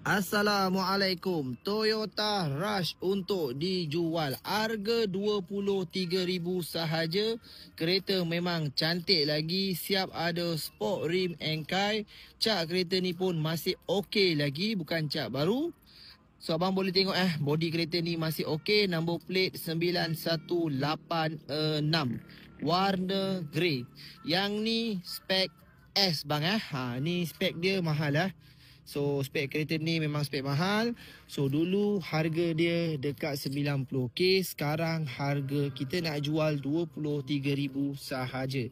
Assalamualaikum. Toyota Rush untuk dijual. Harga 23,000 sahaja. Kereta memang cantik lagi. Siap ada sport rim engkai. Cat kereta ni pun masih okey lagi. Bukan cat baru. So abang boleh tengok body kereta ni masih okey. Number plate 9186. Warna grey. Yang ni spek S bang ni spek dia mahal So spek kereta ni memang spek mahal. So dulu harga dia dekat 90k. Sekarang harga kita nak jual 23,000 sahaja.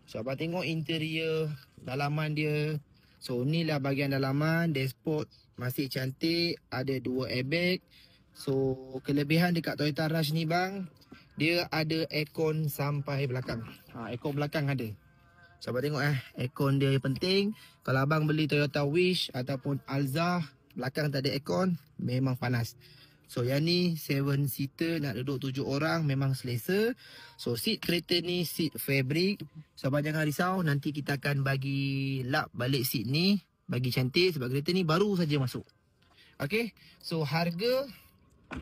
So abang tengok interior dalaman dia. So inilah bahagian dalaman. Dashboard masih cantik. Ada 2 airbag. So kelebihan dekat Toyota Rush ni bang, dia ada aircon sampai belakang. Aircon belakang ada. So abang tengok aircon dia penting. Kalau abang beli Toyota Wish ataupun Alza, belakang tak ada aircon, memang panas. So yang ni 7 seater, nak duduk 7 orang, memang selesa. So seat kereta ni seat fabric. So abang jangan risau, nanti kita akan bagi lap balik seat ni, bagi cantik sebab kereta ni baru saja masuk. Okay, so harga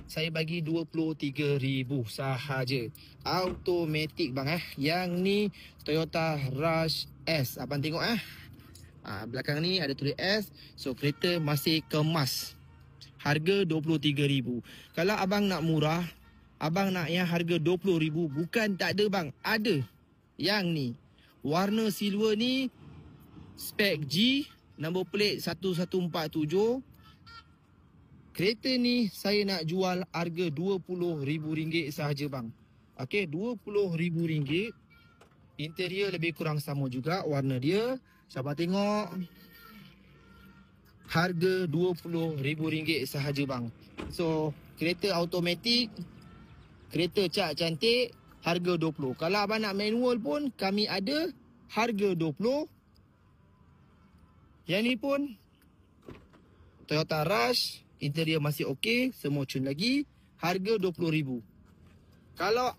saya bagi 23,000 sahaja. Automatic bang Yang ni Toyota Rush S. Abang tengok belakang ni ada tulis S. So kereta masih kemas. Harga 23,000. Kalau abang nak murah, abang nak yang harga 20,000, bukan tak ada bang. Ada. Yang ni warna silver ni, spek G, number plate 1147. Kereta ni saya nak jual harga RM20,000 sahaja bang. Okey, RM20,000. Interior lebih kurang sama juga warna dia. Sabar tengok. Harga RM20,000 sahaja bang. So, kereta automatik, kereta cat cantik, harga 20. Kalau abang nak manual pun kami ada, harga 20. Yang ni pun Toyota Rush. Interior masih okey, semua cun lagi. Harga 20,000. Kalau